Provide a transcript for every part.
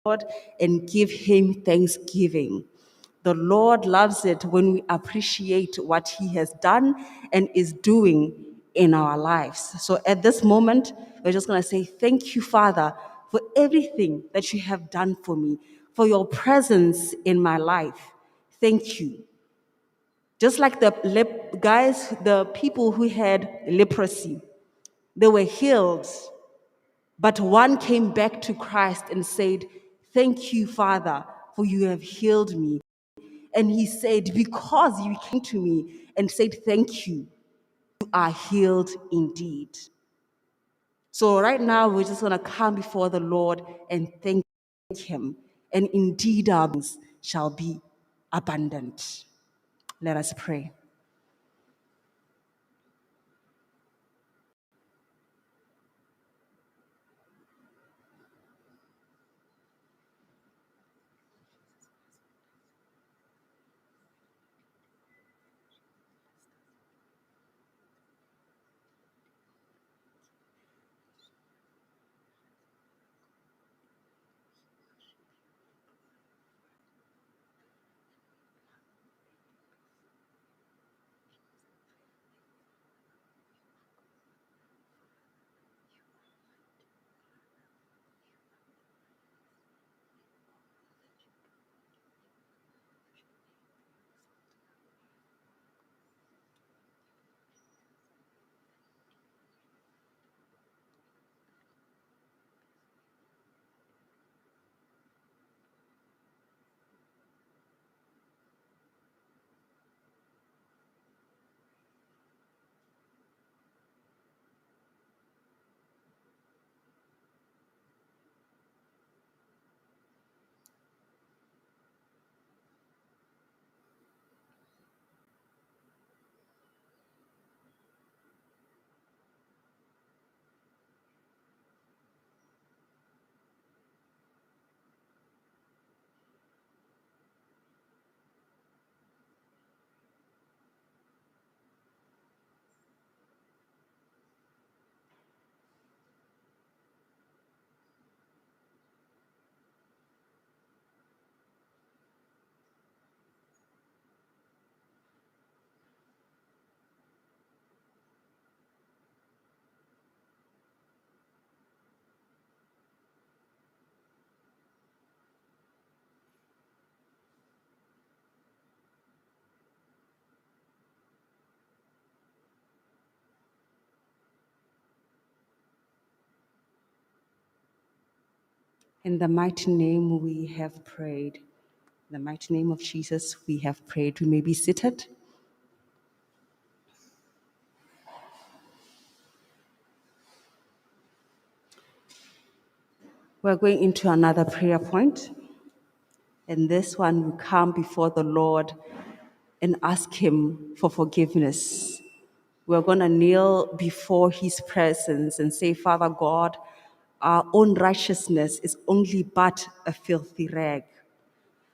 Lord and give him thanksgiving. The Lord loves it when we appreciate what he has done and is doing in our lives. So at this moment, we're just going to say, thank you, Father, for everything that you have done for me, for your presence in my life. Thank you. Just like the people who had leprosy, they were healed, but one came back to Christ and said, thank you, Father, for you have healed me. And he said, because you came to me and said, thank you, you are healed indeed. So right now, we're just going to come before the Lord and thank him. And indeed, our blessings shall be abundant. Let us pray. In the mighty name we have prayed. In the mighty name of Jesus we have prayed. We may be seated. We're going into another prayer point. And this one, we come before the Lord and ask him for forgiveness. We're going to kneel before his presence and say, Father God, our own righteousness is only but a filthy rag.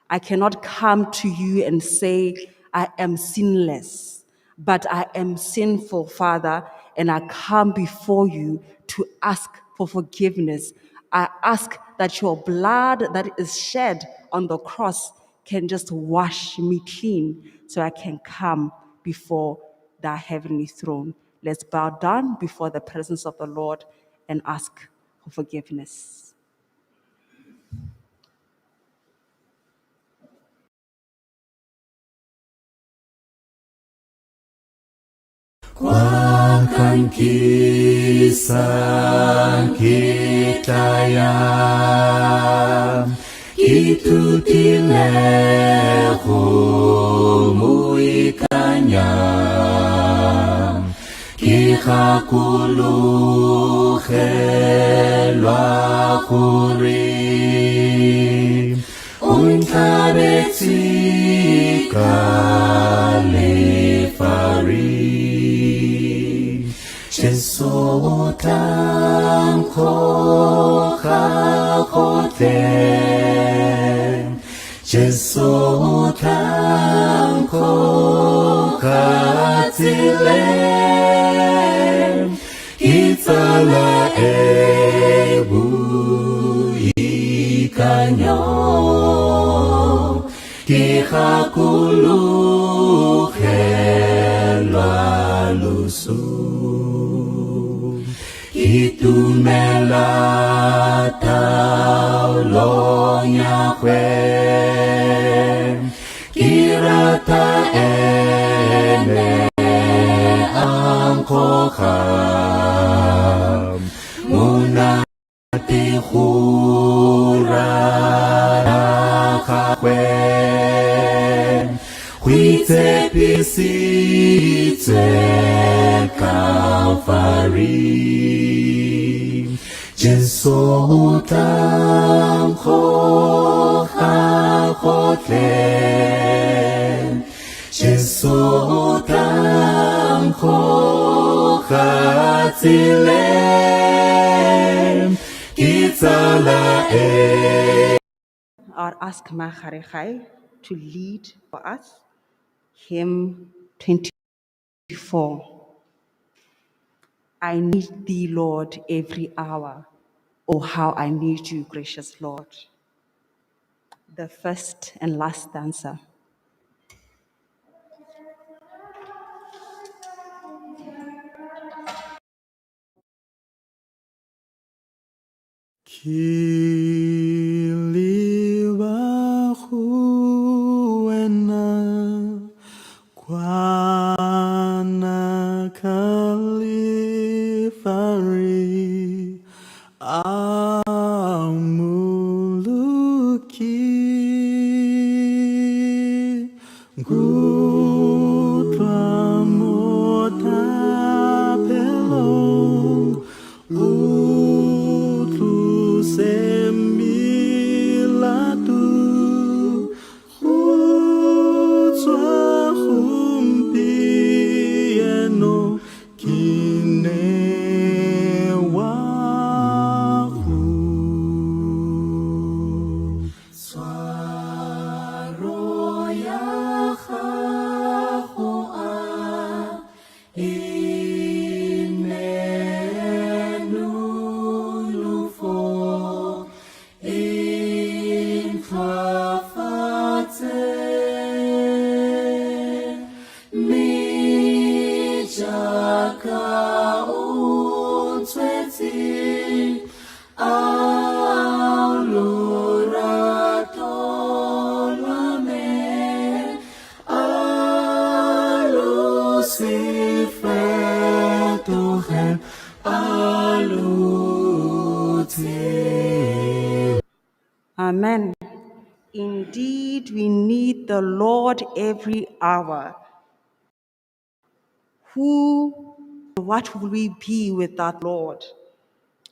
I cannot come to you and say, I am sinless, but I am sinful, Father, and I come before you to ask for forgiveness. I ask that your blood that is shed on the cross can just wash me clean so I can come before thy heavenly throne. Let's bow down before the presence of the Lord and ask for forgiveness. Kuakan kisah kita yang itu dilehu ikannya kikakulu khelwa kuri unkabetsi kalefari Jesutan kokakoten Jesutan kokatilen Itala ebu ika nyo kikakulukhelwa lusu itumela taulonya kwe kirata ene angkokham muna tihura kakwe huite pisitse Calvary Jesu tamko hakotlen Jesu tamko hatilen Kitala I'll ask Maharechai to lead for us. Hymn 24. I need thee, Lord, every hour. Oh, how I need you, gracious Lord. The first and last stanza. Kiliwahuena Kwana Kalifari Amuluki Gutwa Motapelong Utlu Semilatu Hutswa Humpieno Kinewahu Swaroya Chahua Inenulufo Infafate Mijaka Untweti Aulurato Lame Alusifetuhem Aluti. Amen. Indeed, we need the Lord every hour. What will we be without Lord?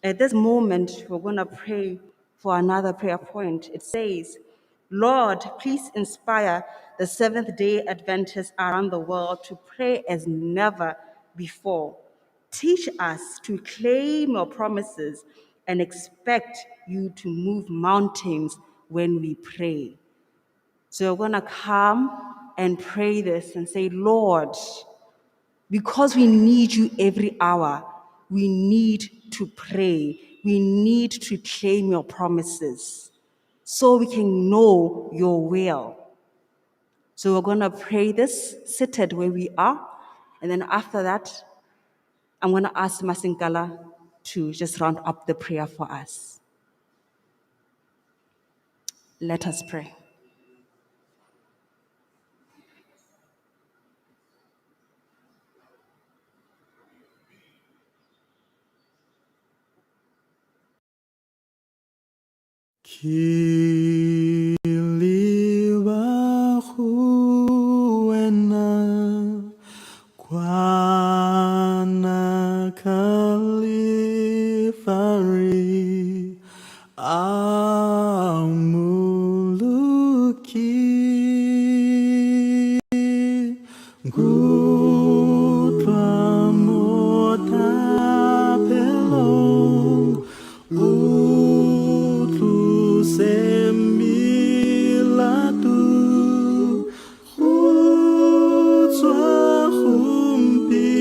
At this moment, we're going to pray for another prayer point. It says, Lord, please inspire the Seventh-day Adventists around the world to pray as never before. Teach us to claim your promises and expect you to move mountains when we pray. So we're going to come and pray this and say, Lord, because we need you every hour, we need to pray. We need to claim your promises so we can know your will. So we're going to pray this seated where we are. And then after that, I'm going to ask Masinkala to just round up the prayer for us. Let us pray. Kiliwahuena Kwana Kalifari Amuluki Gutwa Motapelong Utlu Semilatu Hutswa Humpieno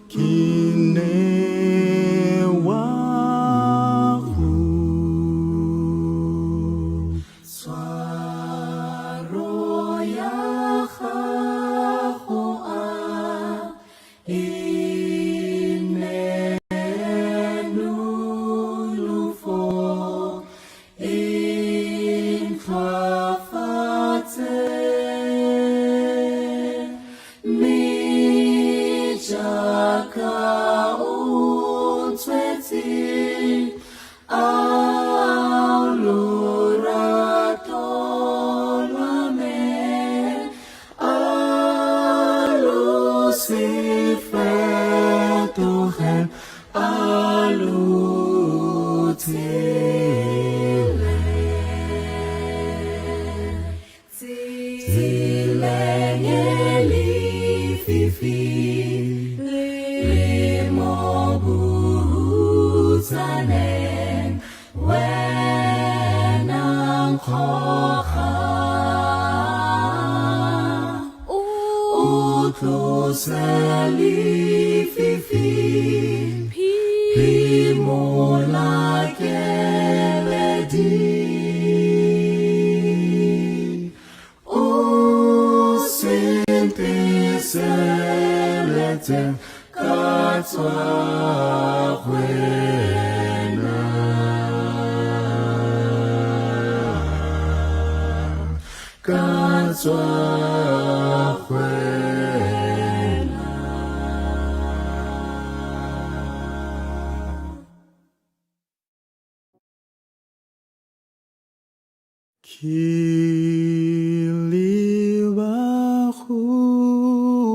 Kinewahu Untitled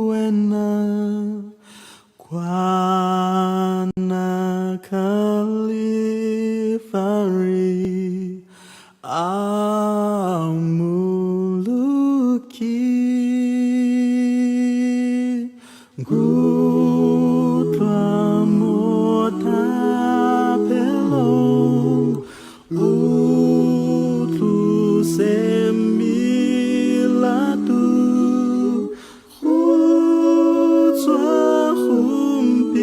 Kiliwahuena Kwana Kalifari Amuluki Gutwa Motapelong Utlu Semilatu Hutswa Humpieno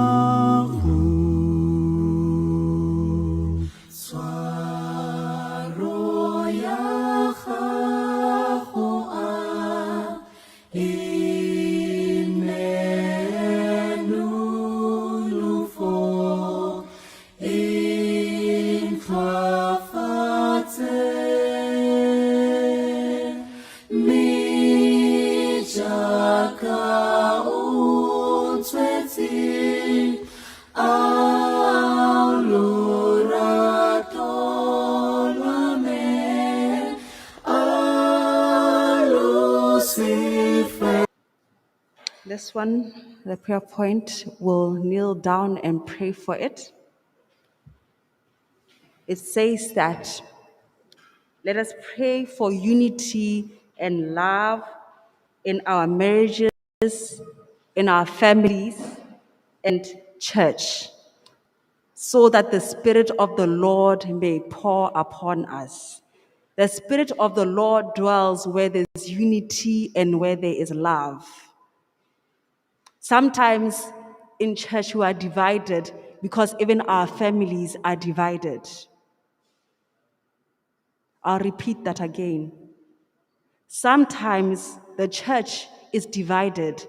Kinewahu Swaro Yahahoa Inenulufo Inklafate Mijaka Untitled This one, the prayer point, will kneel down and pray for it. It says that let us pray for unity and love in our marriages, in our families, and church, so that the Spirit of the Lord may pour upon us. The Spirit of the Lord dwells where there is unity and where there is love. Sometimes in church we are divided because even our families are divided. I'll repeat that again. Sometimes the church is divided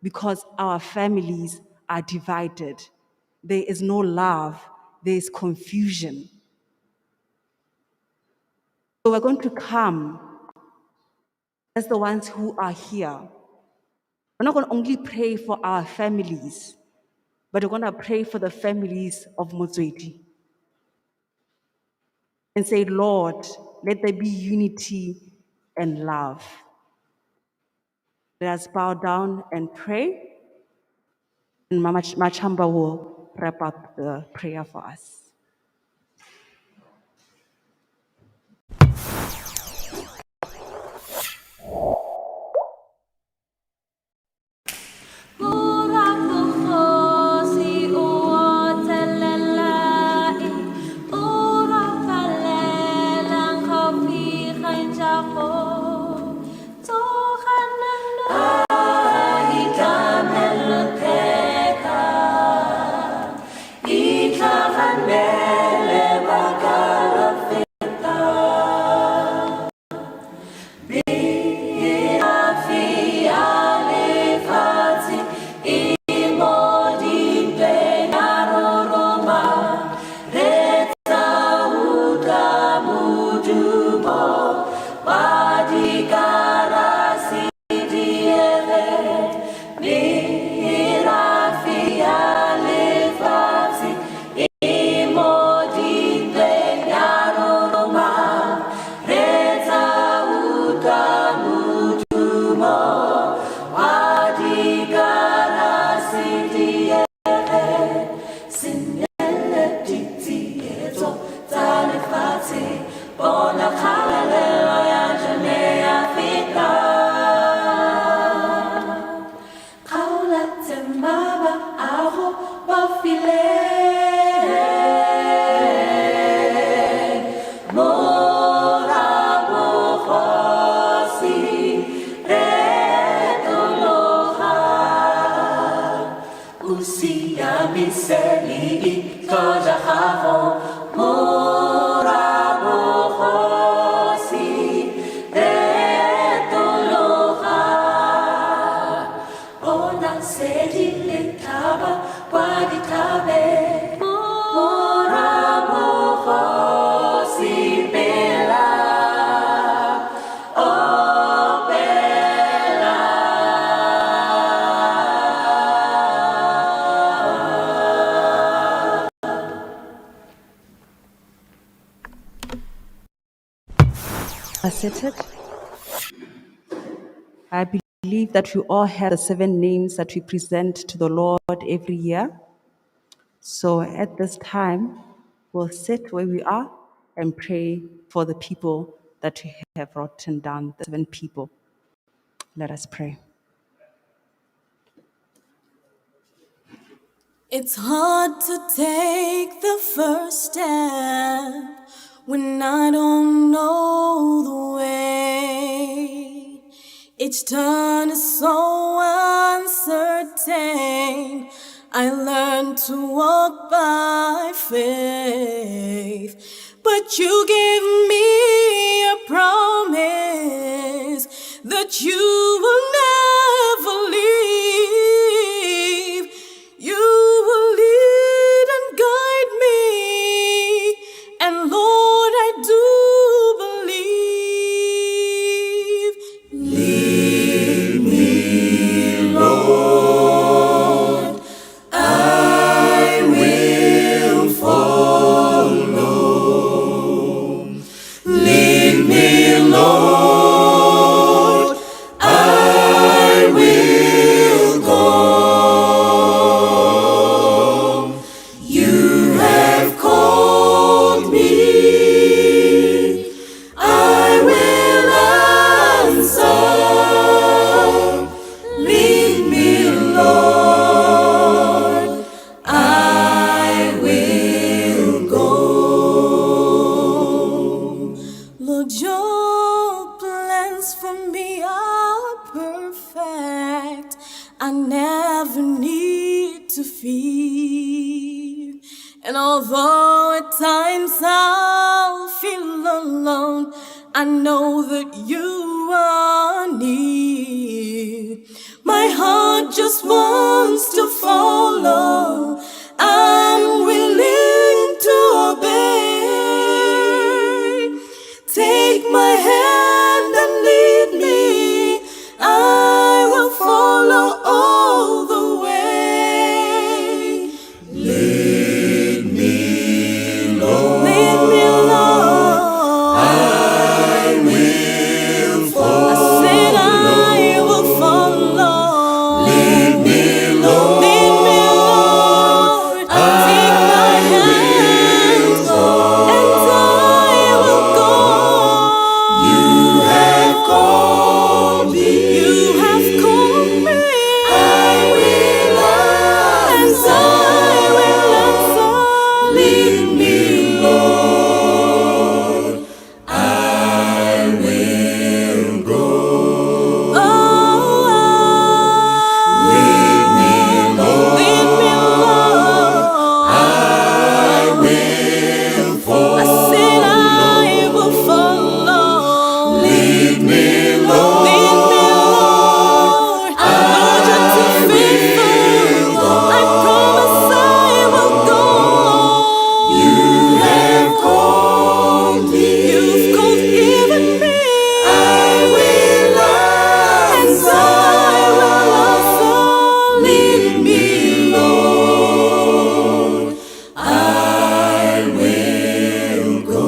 because our families are divided. There is no love, there is confusion. So we're going to come as the ones who are here. We're not going to only pray for our families, but we're going to pray for the families of Motswedi. And say, Lord, let there be unity and love. Let us bow down and pray. And Mama Machamba will wrap up the prayer for us. Ntlhaga seli toja havo morabo hosi etoloha ona sedi letaba waditabe morabo hosi bela Are seated. I believe that we all have the 7 names that we present to the Lord every year. So at this time, we'll sit where we are and pray for the people that we have written down, the 7 people. Let us pray. It's hard to take the first step when I don't know the way. Each turn is so uncertain. I learn to walk by faith, but you give me a promise that you will never leave. You will lead and guide me, and Lord, I do believe. Lead me, Lord, I will follow. Lead me, Lord, I will go. You have called me, I will answer. Lead me, Lord, I will go. Lord, your plans for me are perfect. I never need to fear. And although at times I'll feel alone, I know that you are near. My heart just wants to follow. I'm willing to obey. Take my hand and lead me. I will follow all the way. Lead me, Lord. Lead me, Lord. I will follow. I said I will follow. Lead me, Lord. Lead me, Lord. Take my hand, and I will go. You have called me. You have called me. I will answer. I will answer. Lead me, Lord. I will go. Lead me, Lord. Lead me, Lord. I will follow. I said I will follow. Lead me, Lord. Lead me, Lord. I know you're too faithful. I promise I will go. You have called me. You've called even me. I will answer. I will answer. Lead me, Lord. I will go.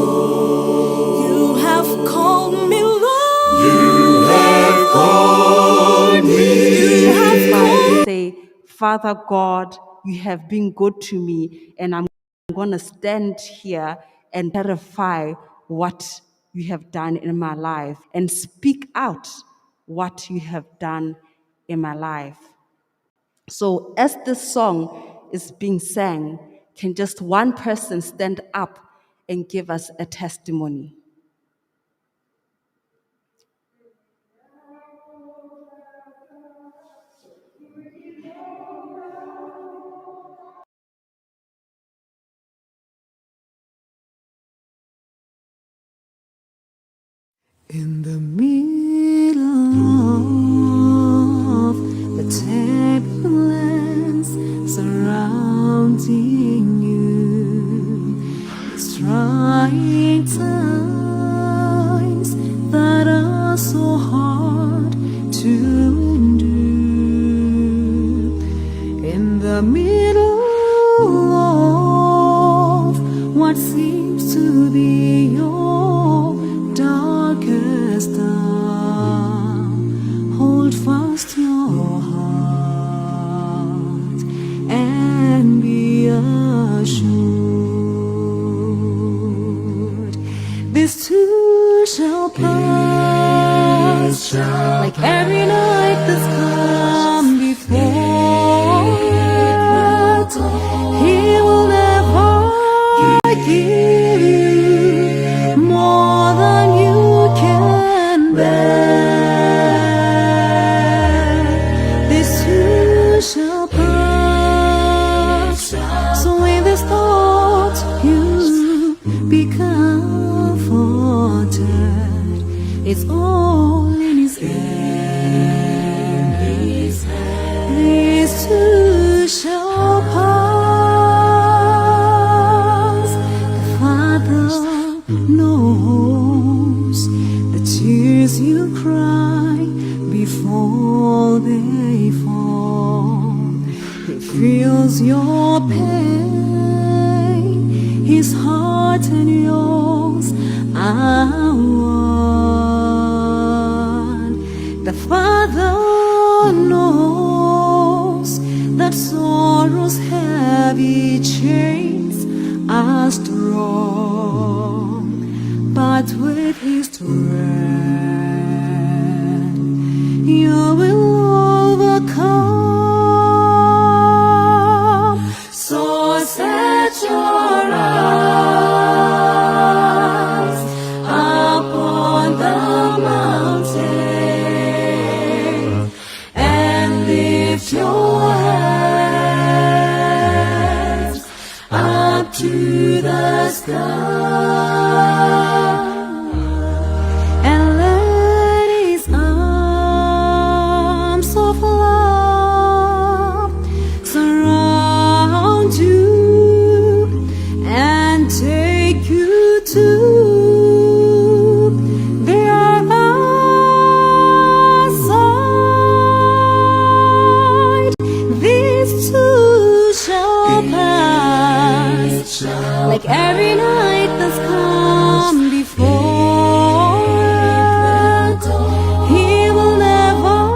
You have called me, Lord. You have called me. You have called. Say, Father God, you have been good to me, and I'm going to stand here and clarify what you have done in my life and speak out what you have done in my life. So, as this song is being sang, can just one person stand up and give us a testimony? trust your heart and be assured. This too shall pass, like every night that's come before. He will never give you more than you can bear. This too shall pass. So in this thought you be comforted. It's all in His hand. This too shall pass. The Father knows the tears you cry before they fall. He feels your pain. His heart and yours are one. The Father knows that sorrow's heavy chains are strong, but with His strength you will overcome. So set your eyes upon the mountain and lift your hands up to the sky, and let His arms of love surround you and take you to the other side. These too shall pass, like every night that's come before. He will never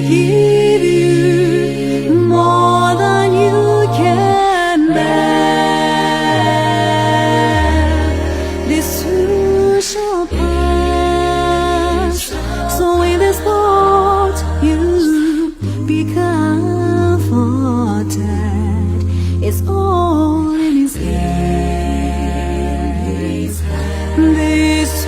give you more than you can bear. This too shall pass. So in this thought you be comforted. It's all in His hand. This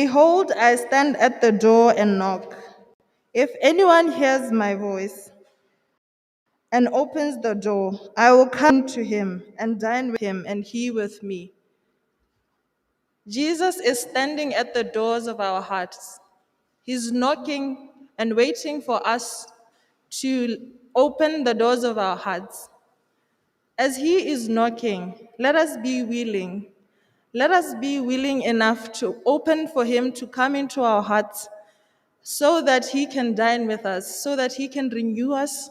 Behold, I stand at the door and knock. If anyone hears my voice and opens the door, I will come to him and dine with him, and he with me. Jesus is standing at the doors of our hearts. He's knocking and waiting for us to open the doors of our hearts. As he is knocking, let us be willing. Let us be willing enough to open for him to come into our hearts so that he can dine with us, so that he can renew us,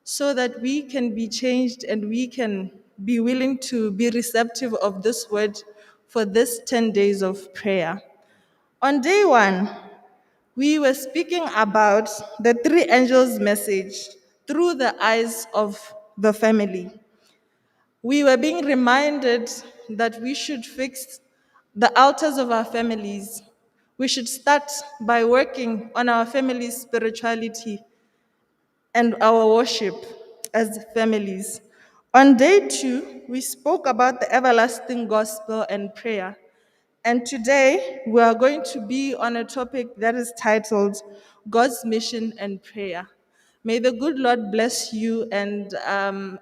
so that we can be changed and we can be willing to be receptive of this word for this 10 days of prayer. On day one, we were speaking about the three angels' message through the eyes of the family. We were being reminded that we should fix the altars of our families. We should start by working on our family's spirituality and our worship as families. On day two, we spoke about the everlasting gospel and prayer. And today, we are going to be on a topic that is titled God's Mission and Prayer. May the good Lord bless you, and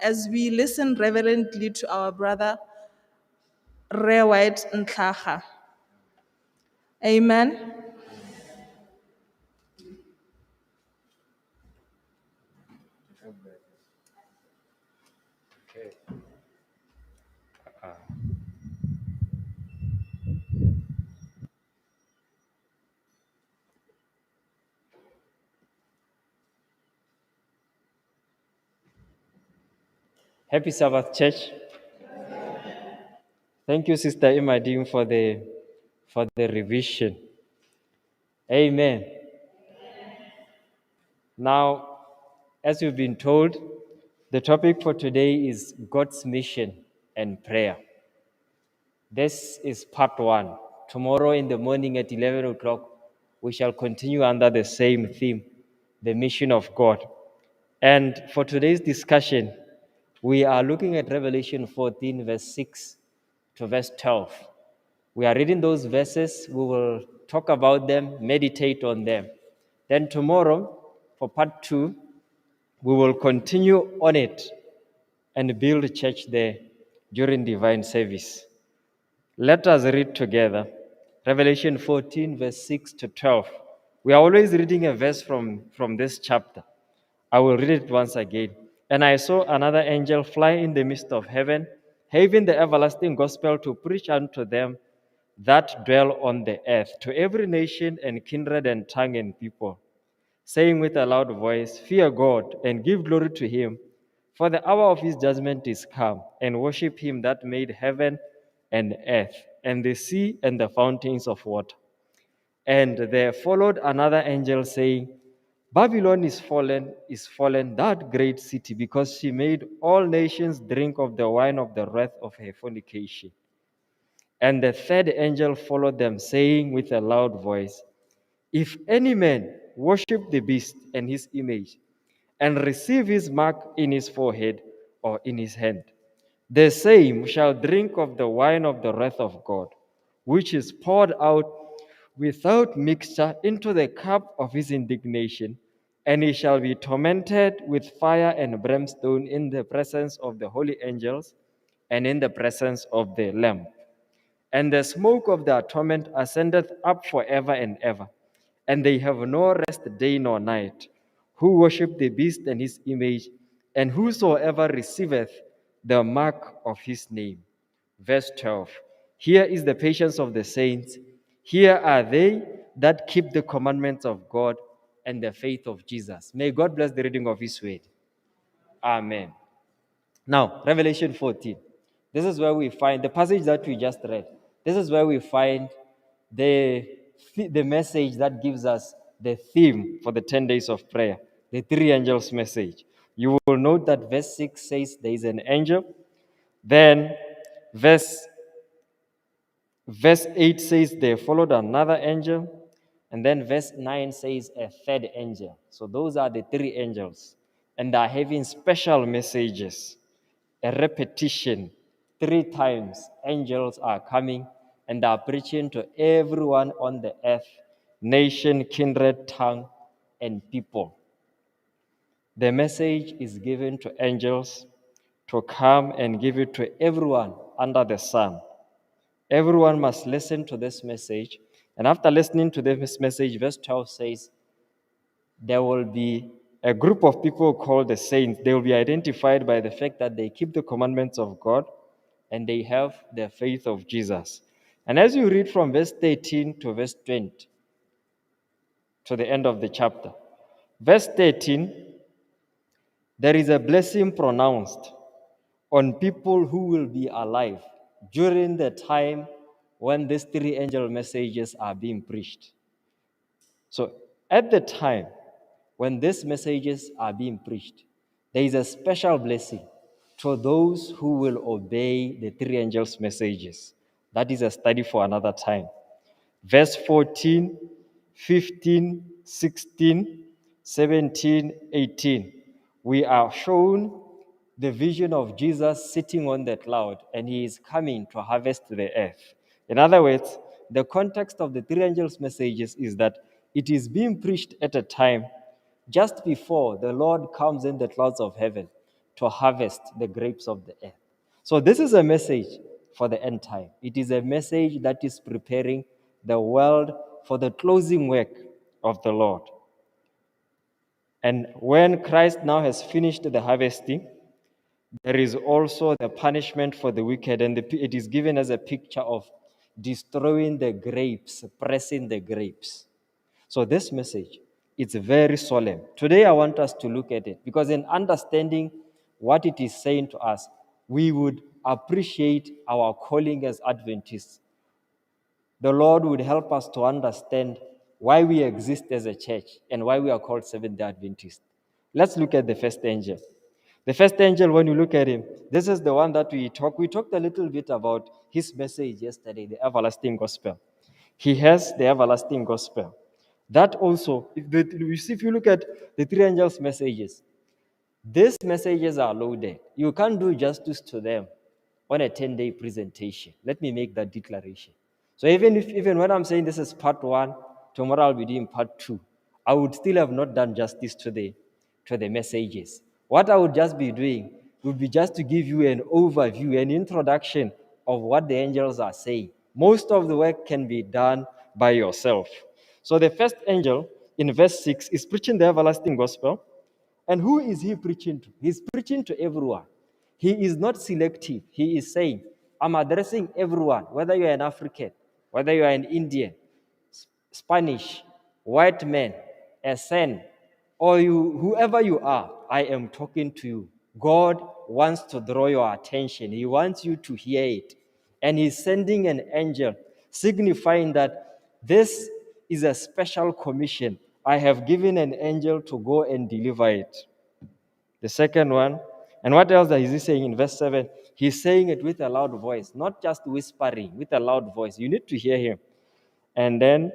as we listen reverently to our brother, Ray White Ntlhaga. Amen. Happy Sabbath, church. Thank you, Sister Imadim, for the revision. Amen. Now, as you've been told, the topic for today is God's mission and prayer. This is part one. Tomorrow in the morning at 11 o'clock, we shall continue under the same theme, the mission of God. And for today's discussion, we are looking at Revelation 14, verse 6 to verse 12. We are reading those verses. We will talk about them, meditate on them. Then tomorrow, for part two, we will continue on it and build a church there during divine service. Let us read together Revelation 14, verse 6 to 12. We are always reading a verse from this chapter. I will read it once again. And I saw another angel fly in the midst of heaven, having the everlasting gospel to preach unto them that dwell on the earth, to every nation and kindred and tongue and people, saying with a loud voice, Fear God and give glory to him, for the hour of his judgment is come, and worship him that made heaven and earth, and the sea and the fountains of water. And there followed another angel saying, Babylon is fallen, that great city, because she made all nations drink of the wine of the wrath of her fornication. And the third angel followed them, saying with a loud voice, If any man worship the beast and his image, and receive his mark in his forehead or in his hand, the same shall drink of the wine of the wrath of God, which is poured out without mixture into the cup of his indignation, and he shall be tormented with fire and brimstone in the presence of the holy angels and in the presence of the Lamb. And the smoke of their torment ascendeth up forever and ever, and they have no rest day nor night, who worship the beast and his image, and whosoever receiveth the mark of his name. Verse 12. Here is the patience of the saints. Here are they that keep the commandments of God and the faith of Jesus. May God bless the reading of his word. Amen. Now, Revelation 14. This is where we find the passage that we just read. This is where we find the message that gives us the theme for the 10 days of prayer, the three angels' message. You will note that verse 6 says there is an angel. Then verse 8 says they followed another angel. And then verse 9 says a third angel. So those are the three angels. And they are having special messages. A repetition. 3 times angels are coming and are preaching to everyone on the earth, nation, kindred, tongue, and people. The message is given to angels to come and give it to everyone under the sun. Everyone must listen to this message. And after listening to this message, verse 12 says, there will be a group of people called the saints. They will be identified by the fact that they keep the commandments of God and they have the faith of Jesus. And as you read from verse 13 to verse 20, to the end of the chapter, verse 13, there is a blessing pronounced on people who will be alive during the time when these three angel messages are being preached. So at the time when these messages are being preached, there is a special blessing to those who will obey the three angels' messages. That is a study for another time. Verse 14, 15, 16, 17, 18. We are shown the vision of Jesus sitting on the cloud, and he is coming to harvest the earth. In other words, the context of the three angels' messages is that it is being preached at a time just before the Lord comes in the clouds of heaven to harvest the grapes of the earth. So, this is a message for the end time. It is a message that is preparing the world for the closing work of the Lord. And when Christ now has finished the harvesting, there is also the punishment for the wicked, and it is given as a picture of destroying the grapes, pressing the grapes. So this message, it's very solemn. Today I want us to look at it because in understanding what it is saying to us, we would appreciate our calling as Adventists. The Lord would help us to understand why we exist as a church and why we are called Seventh-day Adventists. Let's look at the first angel. The first angel, when you look at him, this is the one that we talked a little bit about his message yesterday, the everlasting gospel. He has the everlasting gospel. That also, if you look at the three angels' messages, these messages are loaded. You can't do justice to them on a 10-day presentation. Let me make that declaration. So even when I'm saying this is part one, tomorrow I'll be doing part two, I would still have not done justice to the messages. What I would just be doing would be just to give you an overview, an introduction of what the angels are saying. Most of the work can be done by yourself. So the first angel in verse 6 is preaching the everlasting gospel. And who is he preaching to? He's preaching to everyone. He is not selective. He is saying, I'm addressing everyone, whether you're an African, whether you're an Indian, Spanish, white man, a Sen, or whoever you are, I am talking to you. God wants to draw your attention. He wants you to hear it. And he's sending an angel, signifying that this is a special commission. I have given an angel to go and deliver it. The second one, and what else is he saying in verse 7? He's saying it with a loud voice, not just whispering, with a loud voice. You need to hear him. And then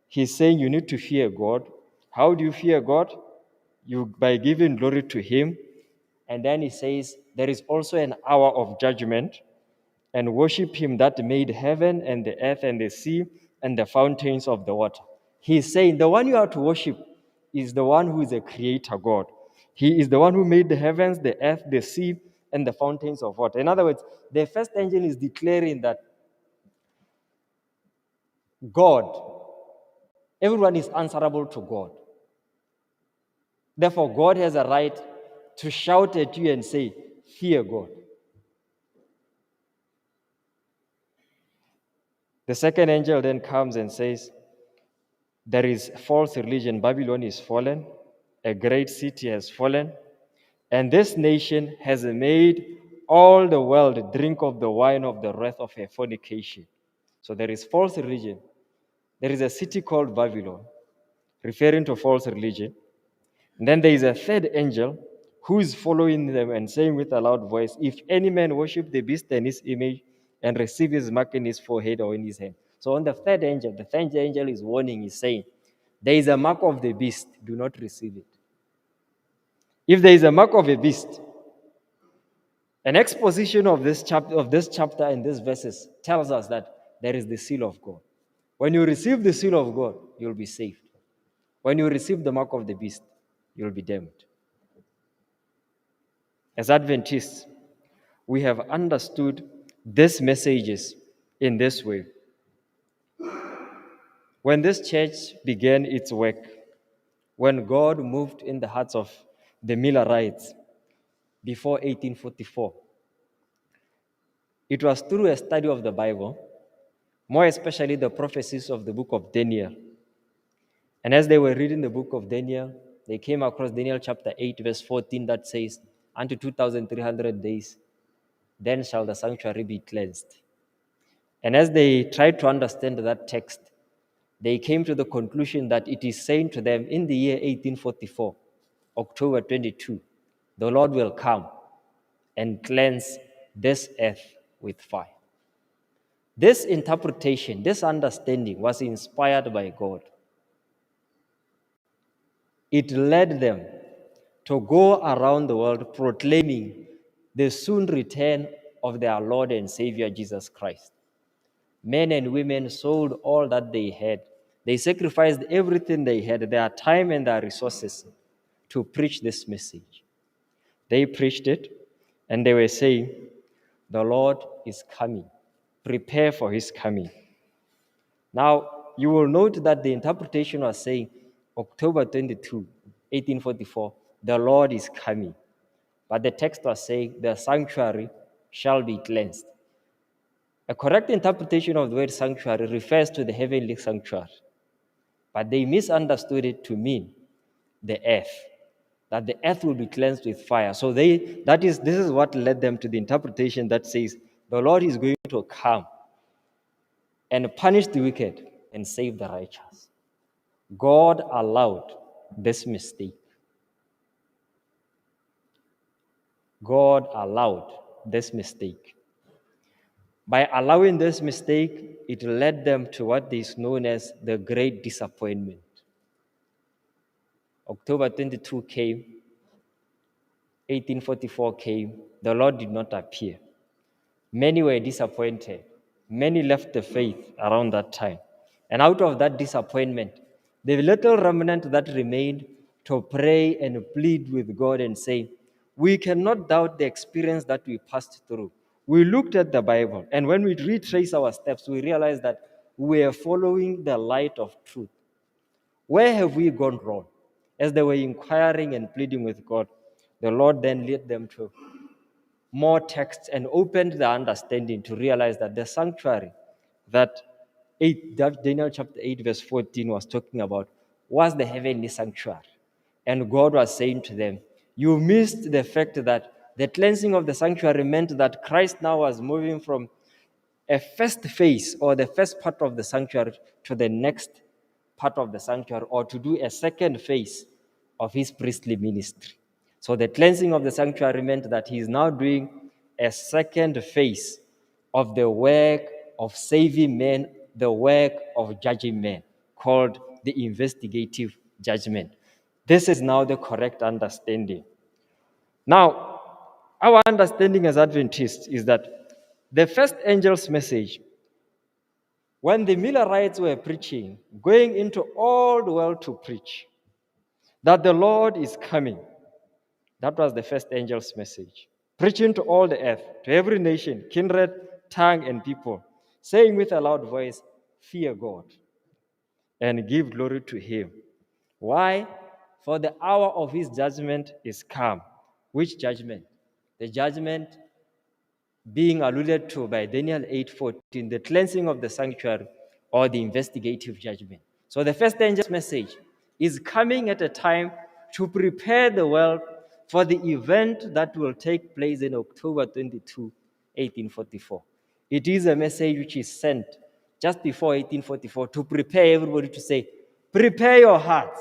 he's saying you need to fear God. How do you fear God? By giving glory to him. And then he says there is also an hour of judgment, and worship him that made heaven and the earth and the sea and the fountains of the water. He's saying the one you are to worship is the one who is a creator God. He is the one who made the heavens, the earth, the sea, and the fountains of water. In other words, the first angel is declaring that God, everyone is answerable to God. Therefore, God has a right to shout at you and say, fear God. The second angel then comes and says, there is false religion. Babylon is fallen. A great city has fallen. And this nation has made all the world drink of the wine of the wrath of her fornication. So there is false religion. There is a city called Babylon, referring to false religion. And then there is a third angel who is following them and saying with a loud voice, if any man worship the beast and his image and receive his mark in his forehead or in his hand. So on the third angel is warning, is saying, there is a mark of the beast, do not receive it. If there is a mark of a beast, an exposition of this chapter and these verses tells us that there is the seal of God. When you receive the seal of God, you'll be saved. When you receive the mark of the beast, you'll be damned. As Adventists, we have understood these messages in this way. When this church began its work, when God moved in the hearts of the Millerites before 1844, it was through a study of the Bible, more especially the prophecies of the book of Daniel. And as they were reading the book of Daniel, they came across Daniel chapter 8, verse 14, that says, unto 2,300 days, then shall the sanctuary be cleansed. And as they tried to understand that text, they came to the conclusion that it is saying to them in the year 1844, October 22, the Lord will come and cleanse this earth with fire. This interpretation, this understanding was inspired by God. It led them to go around the world proclaiming the soon return of their Lord and Savior Jesus Christ. Men and women sold all that they had. They sacrificed everything they had, their time and their resources, to preach this message. They preached it, and they were saying, the Lord is coming. Prepare for his coming. Now, you will note that the interpretation was saying, October 22, 1844, the Lord is coming. But the text was saying, the sanctuary shall be cleansed. A correct interpretation of the word sanctuary refers to the heavenly sanctuary. But they misunderstood it to mean the earth, that the earth will be cleansed with fire. So this is what led them to the interpretation that says, the Lord is going to come and punish the wicked and save the righteous. God allowed this mistake. God allowed this mistake. By allowing this mistake, it led them to what is known as the Great Disappointment. October 22 came, 1844 came, the Lord did not appear. Many were disappointed. Many left the faith around that time. And out of that disappointment, the little remnant that remained to pray and plead with God and say, we cannot doubt the experience that we passed through. We looked at the Bible, and when we retrace our steps, we realized that we are following the light of truth. Where have we gone wrong? As they were inquiring and pleading with God, the Lord then led them to more texts and opened the understanding to realize that the sanctuary that Daniel chapter 8 verse 14 was talking about was the heavenly sanctuary. And God was saying to them, you missed the fact that the cleansing of the sanctuary meant that Christ now was moving from a first phase or the first part of the sanctuary to the next part of the sanctuary, or to do a second phase of his priestly ministry. So the cleansing of the sanctuary meant that he is now doing a second phase of the work of saving men, the work of judging men, called the investigative judgment. This is now the correct understanding. Now, our understanding as Adventists is that the first angel's message, when the Millerites were preaching, going into all the world to preach, that the Lord is coming, that was the first angel's message. Preaching to all the earth, to every nation, kindred, tongue, and people, saying with a loud voice, fear God and give glory to him. Why? For the hour of his judgment is come. Which judgment? The judgment being alluded to by Daniel 8:14, the cleansing of the sanctuary or the investigative judgment. So the first angel's message is coming at a time to prepare the world for the event that will take place in October 22, 1844. It is a message which is sent just before 1844 to prepare everybody to say, prepare your hearts.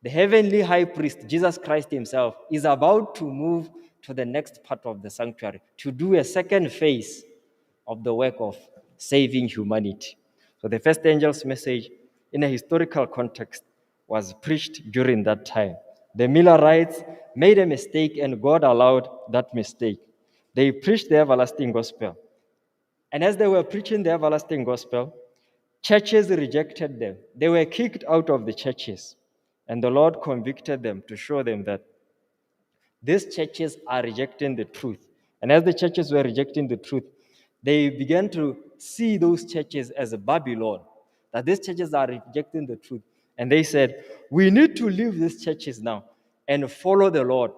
The heavenly high priest, Jesus Christ himself, is about to move to the next part of the sanctuary to do a second phase of the work of saving humanity. So the first angel's message in a historical context was preached during that time. The Millerites made a mistake and God allowed that mistake. They preached the everlasting gospel. And as they were preaching the everlasting gospel, churches rejected them. They were kicked out of the churches. And the Lord convicted them to show them that these churches are rejecting the truth. And as the churches were rejecting the truth, they began to see those churches as a Babylon, that these churches are rejecting the truth. And they said, we need to leave these churches now and follow the Lord.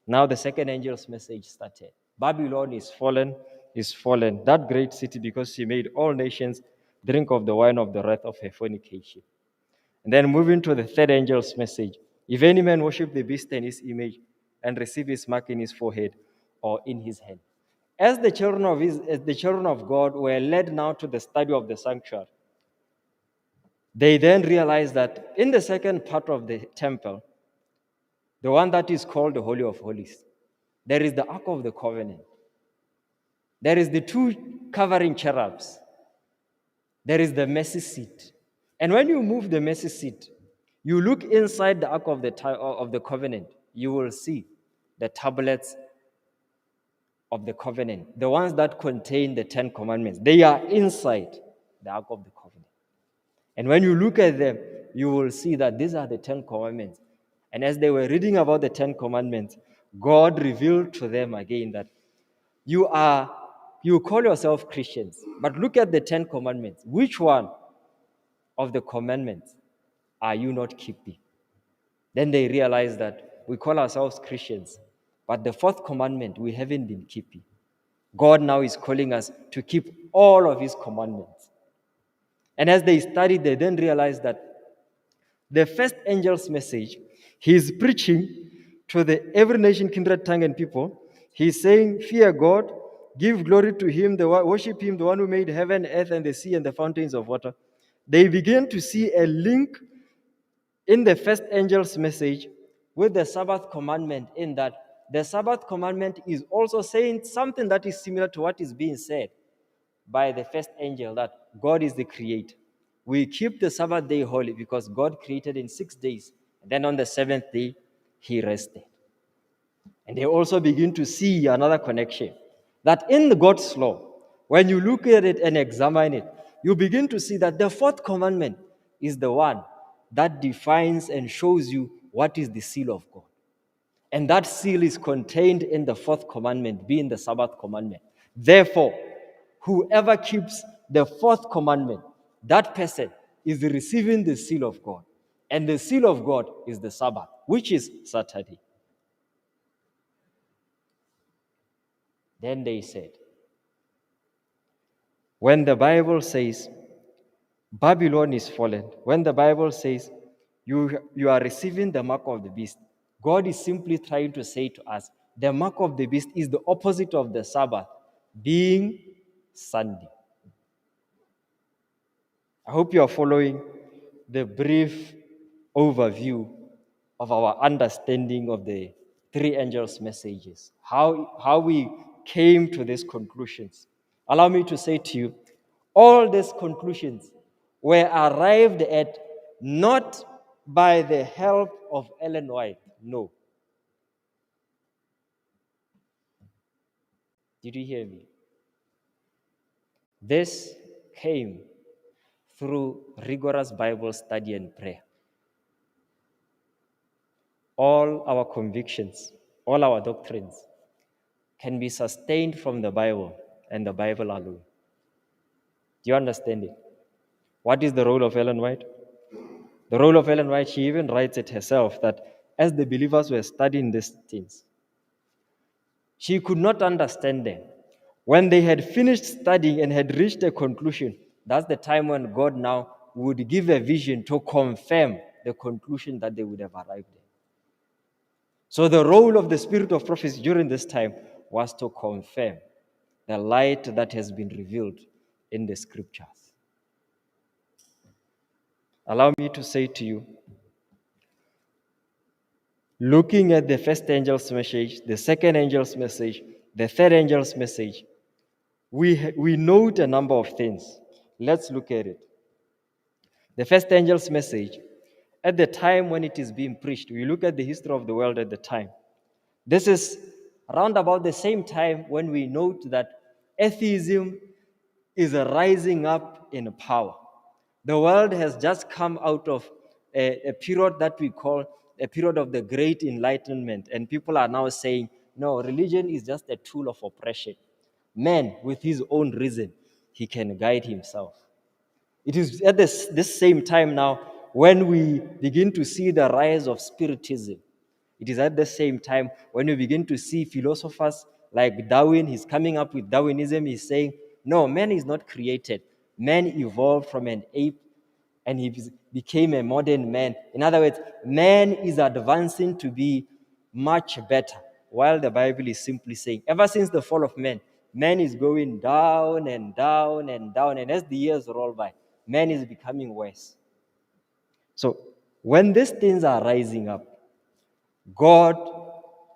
Now the second angel's message started. Babylon is fallen, that great city, because she made all nations drink of the wine of the wrath of her fornication. And then moving to the third angel's message. If any man worship the beast and his image and receive his mark in his forehead or in his hand. As the children of God were led now to the study of the sanctuary, they then realized that in the second part of the temple, the one that is called the Holy of Holies, there is the Ark of the Covenant. There is the two covering cherubs. There is the mercy seat. And when you move the mercy seat, you look inside the Ark of the Covenant, you will see the tablets of the covenant, the ones that contain the 10 commandments. They are inside the Ark of the Covenant. And when you look at them, you will see that these are the 10 commandments. And as they were reading about the 10 commandments, God revealed to them again that you call yourself Christians, but look at the 10 commandments. Which one of the commandments are you not keeping? Then they realized that we call ourselves Christians, but the fourth commandment we haven't been keeping. God now is calling us to keep all of his commandments. And as they studied, they then realized that the first angel's message, he's preaching to the every nation, kindred, tongue, and people. He's saying, fear God, give glory to him, worship him, the one who made heaven, earth, and the sea, and the fountains of water. They begin to see a link in the first angel's message with the Sabbath commandment, in that the Sabbath commandment is also saying something that is similar to what is being said by the first angel, that God is the creator. We keep the Sabbath day holy because God created in 6 days. And then on the seventh day, he rested. And they also begin to see another connection, that in God's law, when you look at it and examine it, you begin to see that the fourth commandment is the one that defines and shows you what is the seal of God. And that seal is contained in the fourth commandment, being the Sabbath commandment. Therefore, whoever keeps the fourth commandment, that person is receiving the seal of God. And the seal of God is the Sabbath, which is Saturday. Then they said, when the Bible says Babylon is fallen, when the Bible says you are receiving the mark of the beast, God is simply trying to say to us, the mark of the beast is the opposite of the Sabbath, being Sunday. I hope you are following the brief overview of our understanding of the three angels' messages, how we came to these conclusions. Allow me to say to you, all these conclusions were arrived at not by the help of Ellen White. No. Did you hear me? This came through rigorous Bible study and prayer. All our convictions, all our doctrines can be sustained from the Bible and the Bible alone. Do you understand it? What is the role of Ellen White? The role of Ellen White, she even writes it herself, that as the believers were studying these things, she could not understand them. When they had finished studying and had reached a conclusion, that's the time when God now would give a vision to confirm the conclusion that they would have arrived at. So the role of the spirit of prophecy during this time was to confirm the light that has been revealed in the scriptures. Allow me to say to you, looking at the first angel's message, the second angel's message, the third angel's message, we note a number of things. Let's look at it. The first angel's message, at the time when it is being preached, we look at the history of the world at the time. This is around about the same time when we note that atheism is rising up in power. The world has just come out of a period that we call a period of the Great Enlightenment, and people are now saying, no, religion is just a tool of oppression. Man, with his own reason, he can guide himself. It is at this same time now when we begin to see the rise of Spiritism. It is at the same time when we begin to see philosophers like Darwin. He's coming up with Darwinism. He's saying, no, man is not created. Man evolved from an ape and he became a modern man. In other words, man is advancing to be much better, while the Bible is simply saying, ever since the fall of man, man is going down and down and down. And as the years roll by, man is becoming worse. So when these things are rising up, God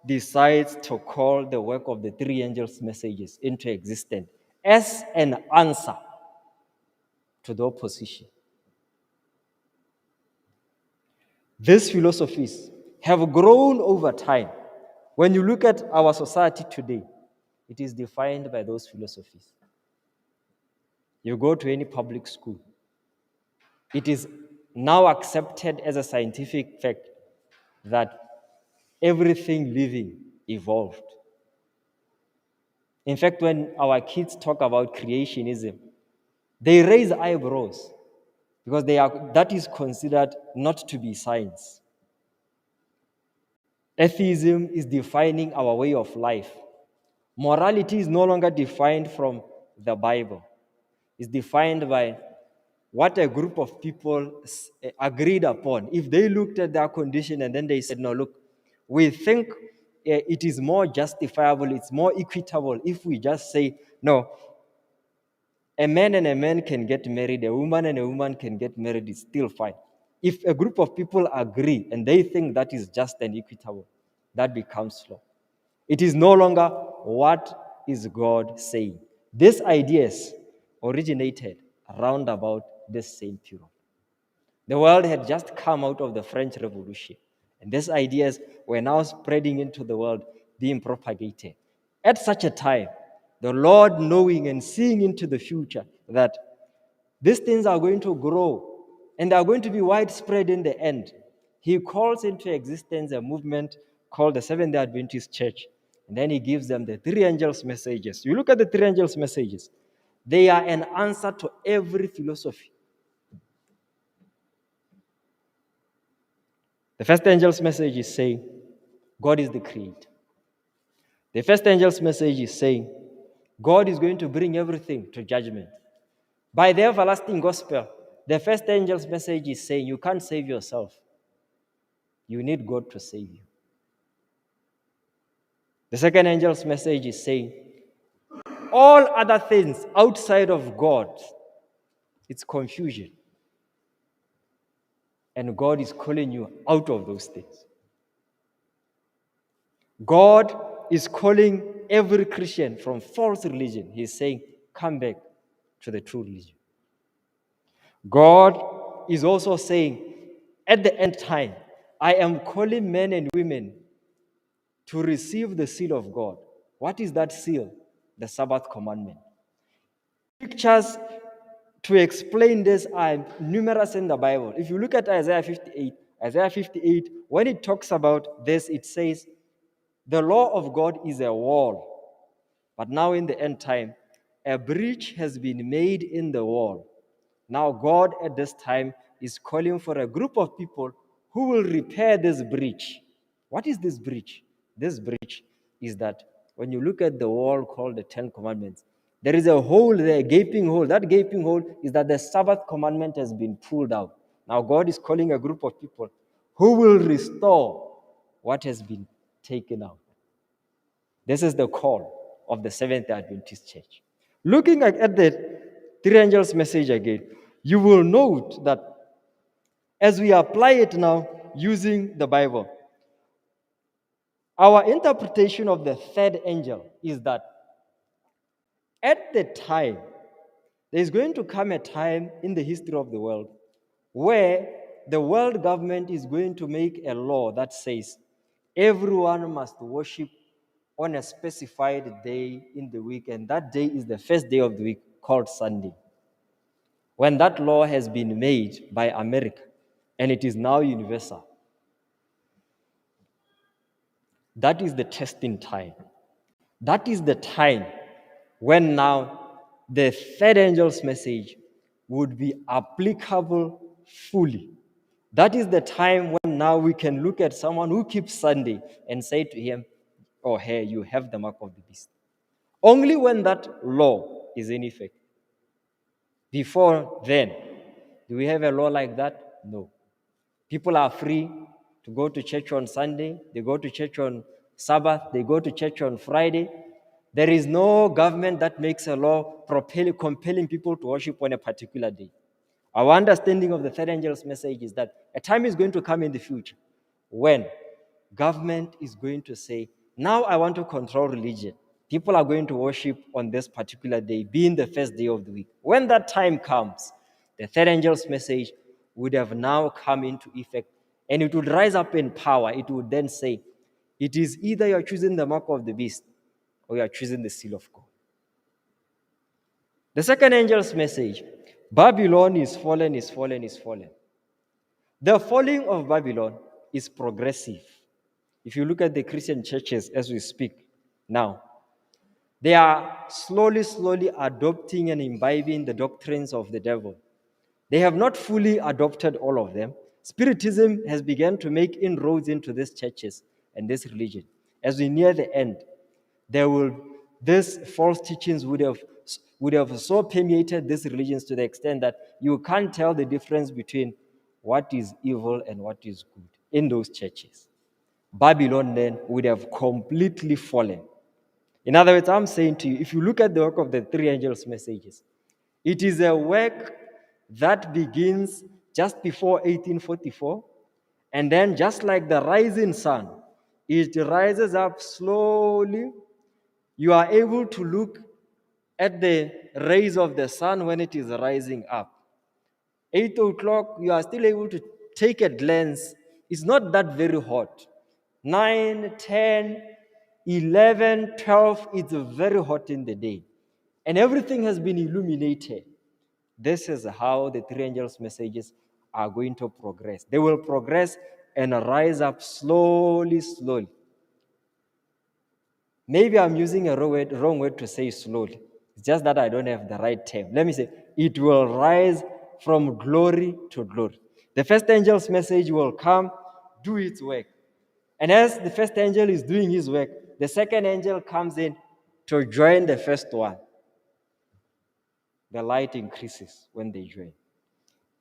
decides to call the work of the three angels' messages into existence as an answer to the opposition. These philosophies have grown over time. When you look at our society today, it is defined by those philosophies. You go to any public school, it is now accepted as a scientific fact that everything living evolved. In fact, when our kids talk about creationism, they raise eyebrows because that is considered not to be science. Atheism is defining our way of life. Morality is no longer defined from the Bible. It's defined by what a group of people agreed upon. If they looked at their condition and then they said, no, look, we think it is more justifiable, it's more equitable if we just say, no, a man and a man can get married, a woman and a woman can get married, it's still fine. If a group of people agree and they think that is just and equitable, that becomes law. It is no longer what is God saying. These ideas originated around about this same period. The world had just come out of the French Revolution, and these ideas were now spreading into the world, being propagated. At such a time, the Lord, knowing and seeing into the future that these things are going to grow and they are going to be widespread in the end, he calls into existence a movement called the Seventh-day Adventist Church. And then he gives them the three angels' messages. You look at the three angels' messages, they are an answer to every philosophy. The first angel's message is saying, God is the creator. The first angel's message is saying, God is going to bring everything to judgment. By the everlasting gospel, the first angel's message is saying, you can't save yourself. You need God to save you. The second angel's message is saying, all other things outside of God, it's confusion. And God is calling you out of those things. God is calling every Christian from false religion. He's saying, come back to the true religion. God is also saying, at the end time, I am calling men and women to receive the seal of God. What is that seal? The Sabbath Commandment. Pictures to explain this are numerous in the Bible. If you look at Isaiah 58, when it talks about this, it says, the law of God is a wall, but now in the end time, a breach has been made in the wall. Now God at this time is calling for a group of people who will repair this breach. What is this breach? This breach is that when you look at the wall called the Ten Commandments, there is a hole there, a gaping hole. That gaping hole is that the Sabbath commandment has been pulled out. Now God is calling a group of people who will restore what has been taken out. This is the call of the Seventh-day Adventist Church. Looking at the three angels' message again, you will note that as we apply it now using the Bible, our interpretation of the third angel is that at the time, there's going to come a time in the history of the world where the world government is going to make a law that says everyone must worship on a specified day in the week, and that day is the first day of the week called Sunday. When that law has been made by America and it is now universal, that is the testing time. That is the time when now the third angel's message would be applicable fully. That is the time when now we can look at someone who keeps Sunday and say to him or her, you have the mark of the beast. Only when that law is in effect. Before then, do we have a law like that? No. People are free to go to church on Sunday, they go to church on Sabbath, they go to church on Friday. There is no government that makes a law compelling people to worship on a particular day. Our understanding of the third angel's message is that a time is going to come in the future when government is going to say, now I want to control religion. People are going to worship on this particular day, being the first day of the week. When that time comes, the third angel's message would have now come into effect, and it would rise up in power. It would then say, it is either you're choosing the mark of the beast or you're choosing the seal of God. The second angel's message, Babylon is fallen, is fallen, is fallen. The falling of Babylon is progressive. If you look at the Christian churches as we speak now, they are slowly adopting and imbibing the doctrines of the devil. They have not fully adopted all of them. Spiritism has begun to make inroads into these churches and this religion. As we near the end, these false teachings would have so permeated these religions to the extent that you can't tell the difference between what is evil and what is good in those churches. Babylon then would have completely fallen. In other words, I'm saying to you, if you look at the work of the three angels' messages, it is a work that begins just before 1844, and then just like the rising sun, it rises up slowly. You are able to look at the rays of the sun when it is rising up. 8 o'clock, you are still able to take a glance. It's not that very hot. 9, 10, 11, 12, it's very hot in the day. And everything has been illuminated. This is how the three angels' messages are going to progress. They will progress and rise up slowly. Maybe I'm using a wrong word to say slowly. It's just that I don't have the right term. Let me say, it will rise from glory to glory. The first angel's message will come, do its work. And as the first angel is doing his work, the second angel comes in to join the first one. The light increases when they join.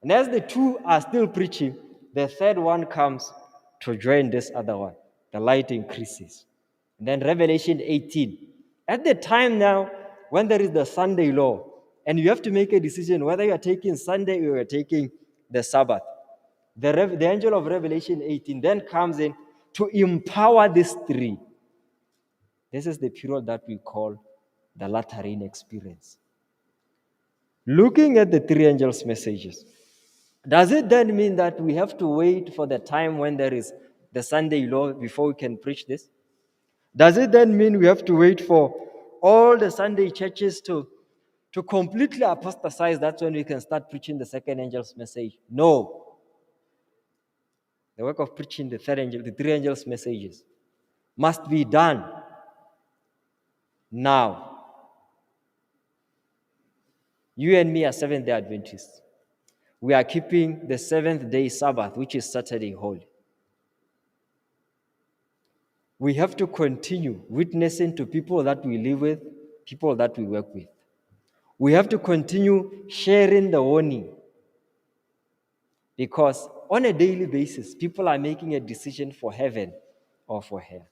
And as the two are still preaching, the third one comes to join this other one. The light increases. And then Revelation 18. At the time now, when there is the Sunday law, and you have to make a decision whether you are taking Sunday or you are taking the Sabbath, the angel of Revelation 18 then comes in to empower these three. This is the period that we call the latter rain experience. Looking at the three angels' messages, does it then mean that we have to wait for the time when there is the Sunday law before we can preach this? Does it then mean we have to wait for all the Sunday churches to completely apostatize? That's when we can start preaching the second angel's message? No. The work of preaching the three angels' messages must be done now. You and me are Seventh-day Adventists. We are keeping the seventh-day Sabbath, which is Saturday, holy. We have to continue witnessing to people that we live with, people that we work with. We have to continue sharing the warning, because on a daily basis, people are making a decision for heaven or for hell.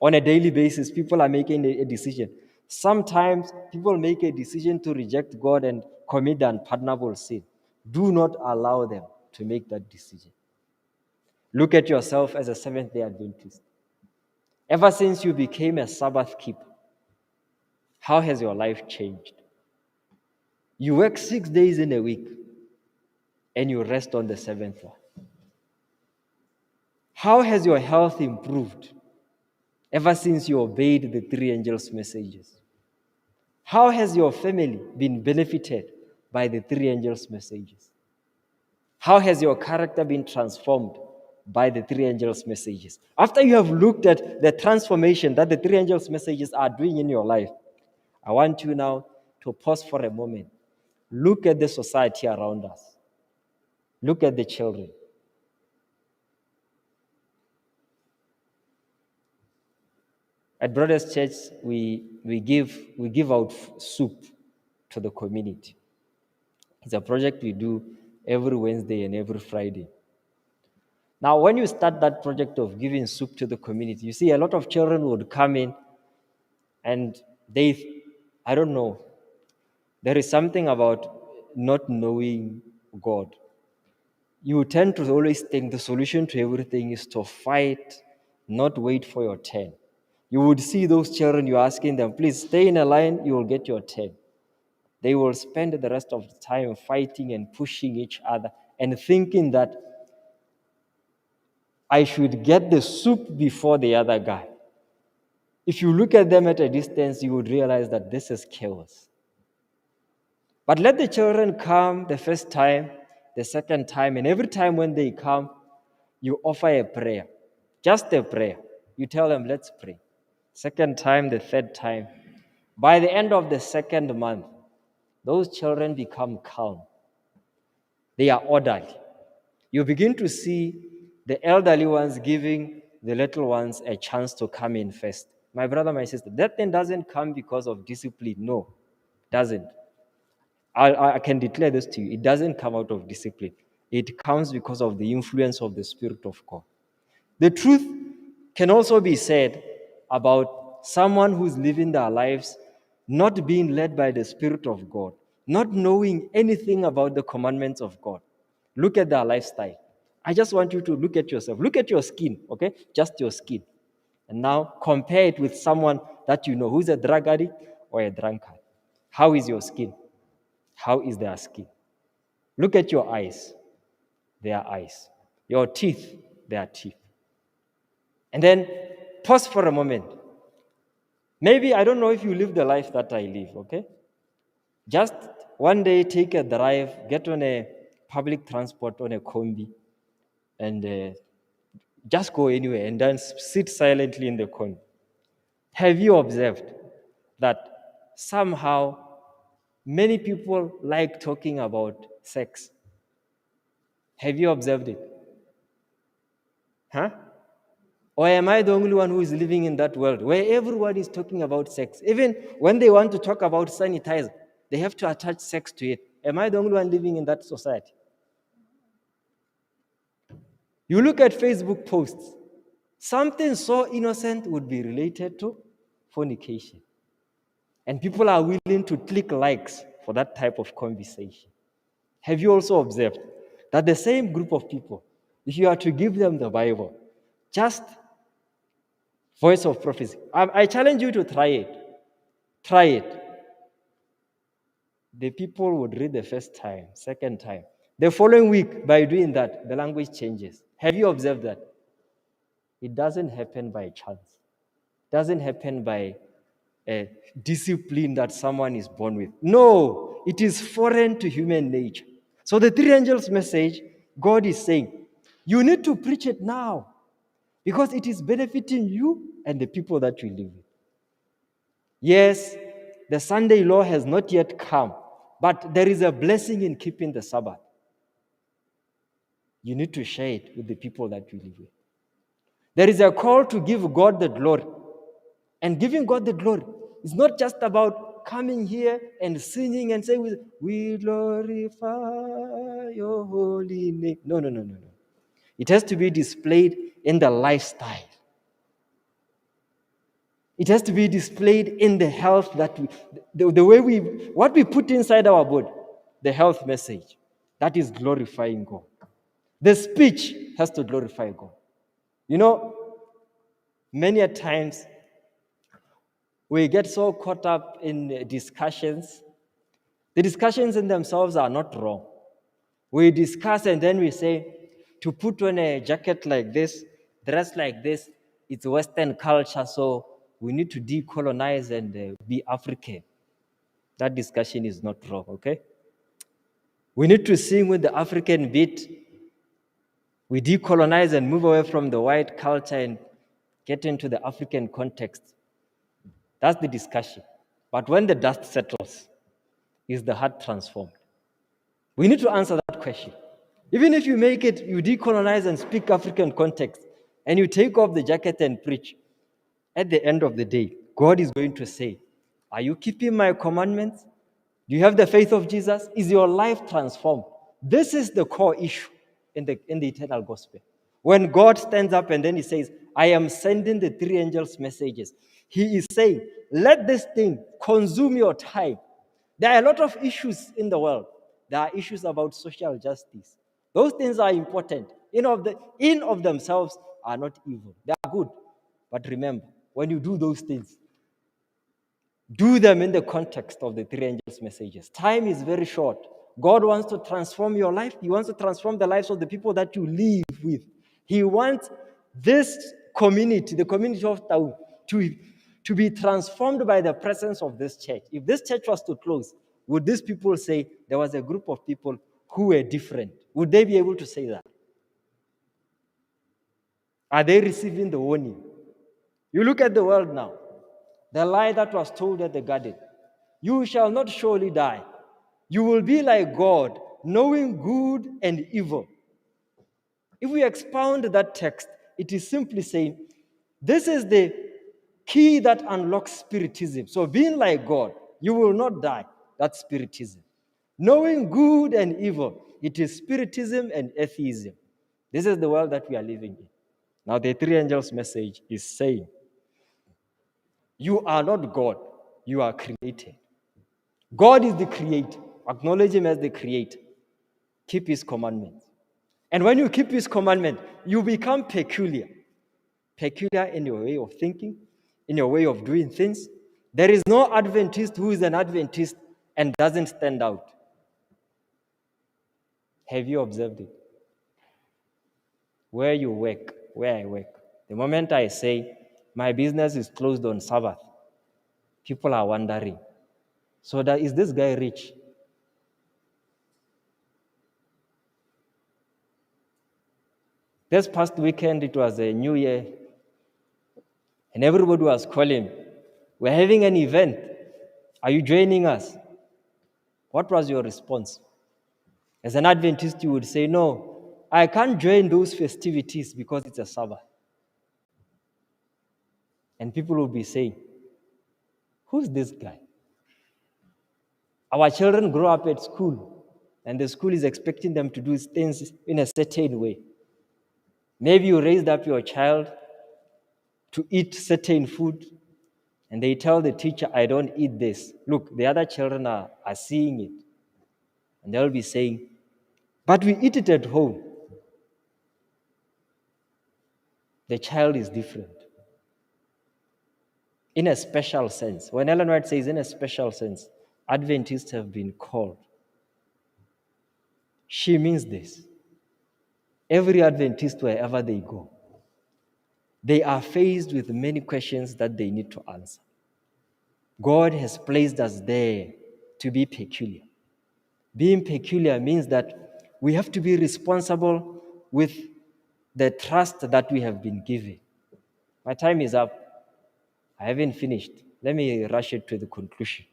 On a daily basis, people are making a decision. Sometimes people make a decision to reject God and commit the unpardonable sin. Do not allow them to make that decision. Look at yourself as a Seventh-day Adventist. Ever since you became a Sabbath keeper, how has your life changed? You work 6 days in a week and you rest on the seventh one. How has your health improved ever since you obeyed the three angels' messages? How has your family been benefited by the three angels' messages? How has your character been transformed by the three angels' messages? After you have looked at the transformation that the three angels' messages are doing in your life, I want you now to pause for a moment. Look at the society around us. Look at the children. At Brothers Church, we give out soup to the community. It's a project we do every Wednesday and every Friday. Now, when you start that project of giving soup to the community, you see a lot of children would come in and I don't know, there is something about not knowing God. You tend to always think the solution to everything is to fight, not wait for your turn. You would see those children, you're asking them, please stay in a line, you will get your turn. They will spend the rest of the time fighting and pushing each other and thinking that I should get the soup before the other guy. If you look at them at a distance, you would realize that this is chaos. But let the children come the first time, the second time, and every time when they come, you offer a prayer, just a prayer. You tell them, let's pray. Second time, the third time. By the end of the second month, those children become calm. They are orderly. You begin to see the elderly ones giving the little ones a chance to come in first. My brother, my sister, that thing doesn't come because of discipline. No, doesn't. I can declare this to you. It doesn't come out of discipline. It comes because of the influence of the Spirit of God. The truth can also be said about someone who's living their lives not being led by the Spirit of God, not knowing anything about the commandments of God. Look at their lifestyle. I just want you to look at yourself. Look at your skin, okay? Just your skin. And now compare it with someone that you know who's a drug addict or a drunkard. How is your skin? How is their skin? Look at your eyes, their eyes. Your teeth, their teeth. And then pause for a moment. Maybe I don't know if you live the life that I live, okay? Just one day take a drive, get on a public transport, on a combi, and just go anywhere and then sit silently in the combi. Have you observed that somehow many people like talking about sex? Have you observed it? Huh? Or am I the only one who is living in that world where everyone is talking about sex? Even when they want to talk about sanitizer, they have to attach sex to it. Am I the only one living in that society? You look at Facebook posts, something so innocent would be related to fornication. And people are willing to click likes for that type of conversation. Have you also observed that the same group of people, if you are to give them the Bible, just voice of prophecy, I challenge you to try it. Try it. The people would read the first time, second time. The following week, by doing that, the language changes. Have you observed that? It doesn't happen by chance. It doesn't happen by a discipline that someone is born with. No, it is foreign to human nature. So the three angels' message, God is saying, you need to preach it now because it is benefiting you and the people that you live with. Yes, the Sunday law has not yet come, but there is a blessing in keeping the Sabbath. You need to share it with the people that you live with. There is a call to give God the glory. And giving God the glory is not just about coming here and singing and saying, we glorify your holy name. No, no, no, no, no. It has to be displayed in the lifestyle. It has to be displayed in the health that the way what we put inside our body, the health message, that is glorifying God. The speech has to glorify God. You know, many a times we get so caught up in discussions. The discussions in themselves are not wrong. We discuss and then we say, to put on a jacket like this, dress like this, it's Western culture, so we need to decolonize and be African. That discussion is not wrong, okay? We need to sing with the African beat. We decolonize and move away from the white culture and get into the African context. That's the discussion. But when the dust settles, is the heart transformed? We need to answer that question. Even if you make it, you decolonize and speak African context, and you take off the jacket and preach, at the end of the day, God is going to say, are you keeping my commandments? Do you have the faith of Jesus? Is your life transformed? This is the core issue in the eternal gospel. When God stands up and then he says, I am sending the three angels messages, he is saying, let this thing consume your time. There are a lot of issues in the world. There are issues about social justice. Those things are important. In of themselves are not evil. They are good. But remember, when you do those things, do them in the context of the three angels' messages. Time is very short. God wants to transform your life. He wants to transform the lives of the people that you live with. He wants this community, the community of Tau, to be transformed by the presence of this church. If this church was to close, would these people say there was a group of people who were different? Would they be able to say that? Are they receiving the warning? You look at the world now. The lie that was told at the garden, you shall not surely die. You will be like God, knowing good and evil. If we expound that text, it is simply saying, this is the key that unlocks spiritism. So being like God, you will not die. That's spiritism. Knowing good and evil, it is spiritism and atheism. This is the world that we are living in. Now the three angels' message is saying, you are not God, you are created. God is the creator. Acknowledge him as the creator. Keep his commandments. And when you keep his commandment, you become peculiar. Peculiar in your way of thinking, in your way of doing things. There is no Adventist who is an Adventist and doesn't stand out. Have you observed it? Where you work, where I work. The moment I say, my business is closed on Sabbath, people are wondering, so is this guy rich? This past weekend, it was a New Year, and everybody was calling, we're having an event. Are you joining us? What was your response? As an Adventist, you would say, no, I can't join those festivities because it's a Sabbath. And people will be saying, who's this guy? Our children grow up at school, and the school is expecting them to do things in a certain way. Maybe you raised up your child to eat certain food, and they tell the teacher, I don't eat this. Look, the other children are seeing it. And they'll be saying, but we eat it at home. The child is different. In a special sense. When Ellen White says in a special sense, Adventists have been called. She means this. Every Adventist, wherever they go, they are faced with many questions that they need to answer. God has placed us there to be peculiar. Being peculiar means that we have to be responsible with the trust that we have been given. My time is up. I haven't finished. Let me rush it to the conclusion.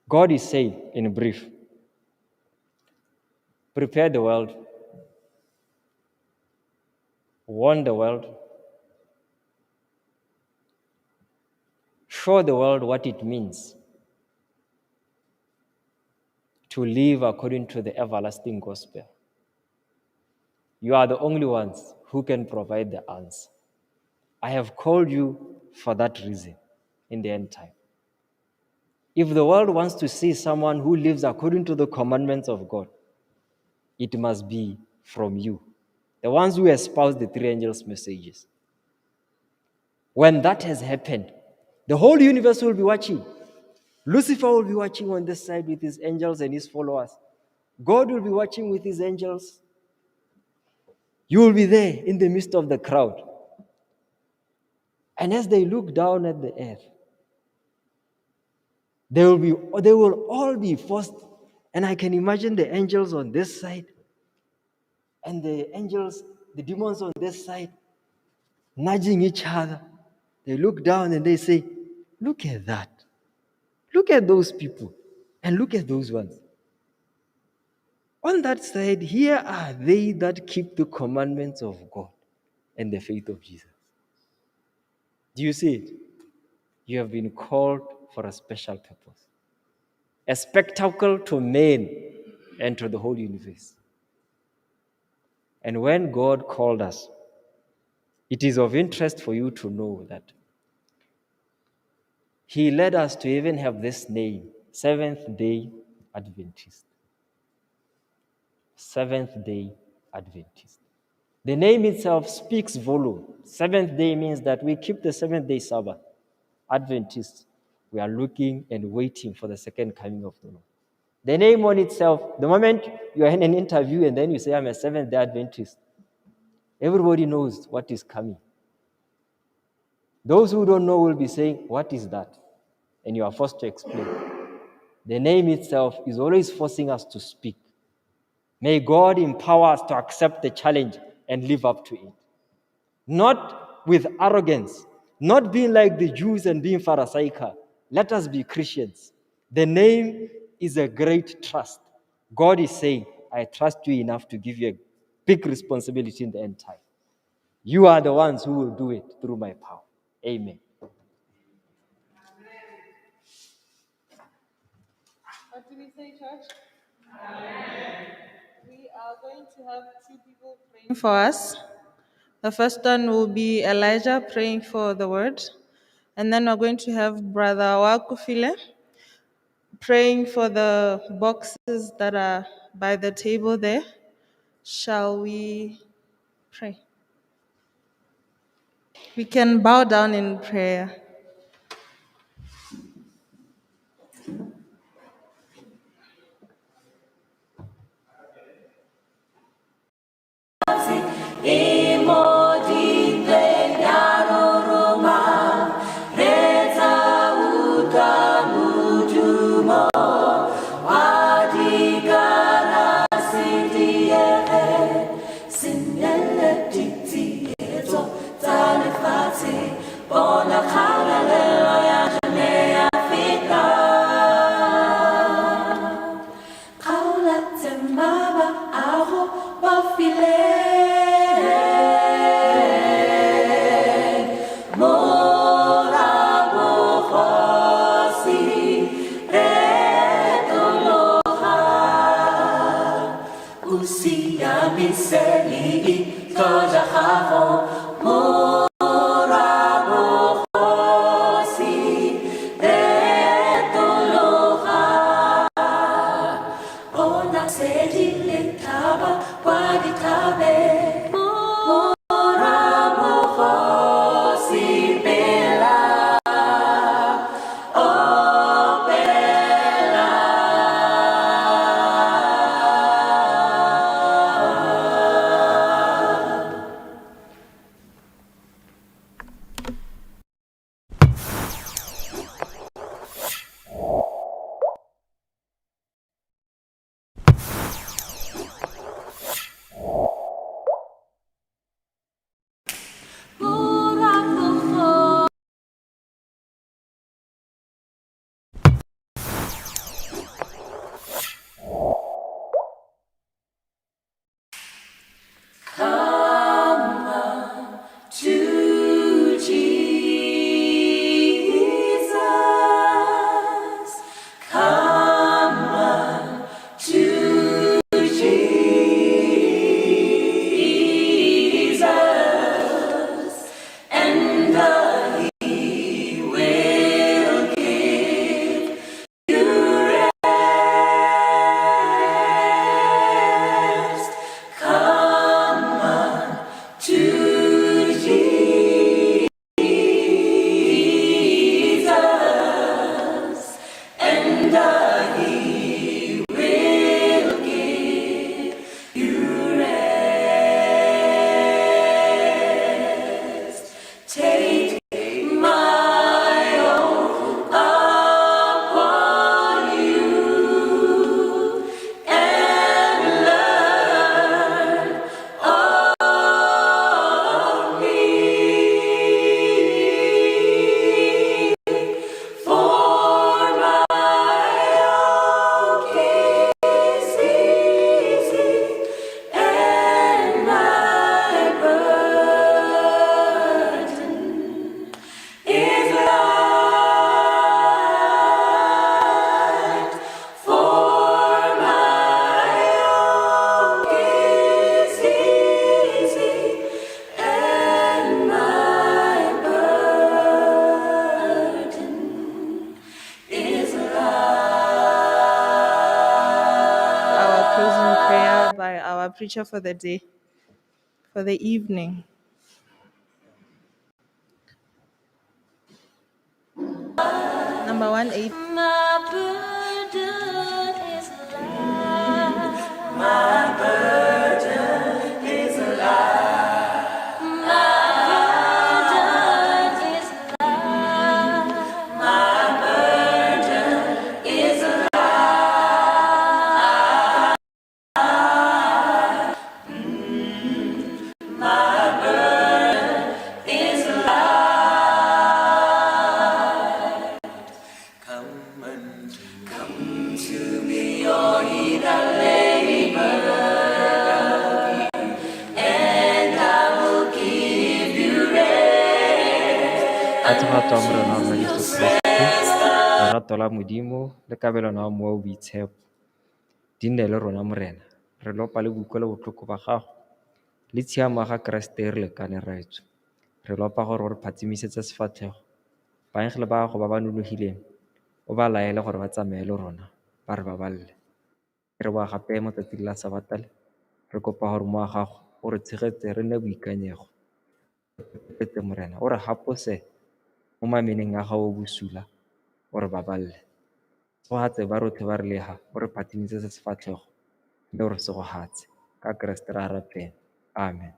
God is saying, in brief, prepare the world, warn the world, show the world what it means to live according to the everlasting gospel. You are the only ones who can provide the answer. I have called you for that reason in the end time. If the world wants to see someone who lives according to the commandments of God, it must be from you, the ones who espouse the three angels' messages. When that has happened, the whole universe will be watching. Lucifer will be watching on this side with his angels and his followers. God will be watching with his angels. You will be there in the midst of the crowd. And as they look down at the earth, They will all be forced. And I can imagine the angels on this side and the demons on this side, nudging each other. They look down and they say, look at that. Look at those people. And look at those ones. On that side, here are they that keep the commandments of God and the faith of Jesus. Do you see it? You have been called for a special purpose, a spectacle to men and to the whole universe. And when God called us, it is of interest for you to know that He led us to even have this name, Seventh-day Adventist. Seventh-day Adventist. The name itself speaks volume. Seventh day means that we keep the seventh-day Sabbath. Adventists, we are looking and waiting for the second coming of the Lord. The name on itself, the moment you are in an interview and then you say, I'm a Seventh-day Adventist, everybody knows what is coming. Those who don't know will be saying, what is that? And you are forced to explain. The name itself is always forcing us to speak. May God empower us to accept the challenge and live up to it. Not with arrogance, not being like the Jews and being Pharisaical. Let us be Christians. The name is a great trust. God is saying, I trust you enough to give you a big responsibility in the end time. You are the ones who will do it through my power. Amen. What do we say, church? We are going to have two people praying for us. The first one will be Elijah praying for the word. And then we're going to have Brother Wakufile praying for the boxes that are by the table there. Shall we pray? We can bow down in prayer. preacher for the day, for the evening. Number 180. My burden is light. My burden is Ka tshegetso ya Morena wa rona Jesu Kriste, lerato la Modimo le kabelano ya mowa o boitshepo di nne le rona Morena. Re lopa le boiko le botlhoko ba gago le tshiamo ga Keresete e re lekaneng raetsho. Re lopa gore o re phatimisetsa sefatlhego baengele ba gago ba ba nonofileng o ba laele gore ba tsamaye le rona ba re baballe. Re boa gape mo tsatsing la Sabata le re kopa gore mowa gago o re tshegetse re nne boikanyego. Etse Morena o re hapose mo mameneng a gago bosula o re baballe. Go hatse ba rotlhe ba re lega o re phatimisetsa sefatlhego mme o re segogatse ka Keresete ra rateng. Amen.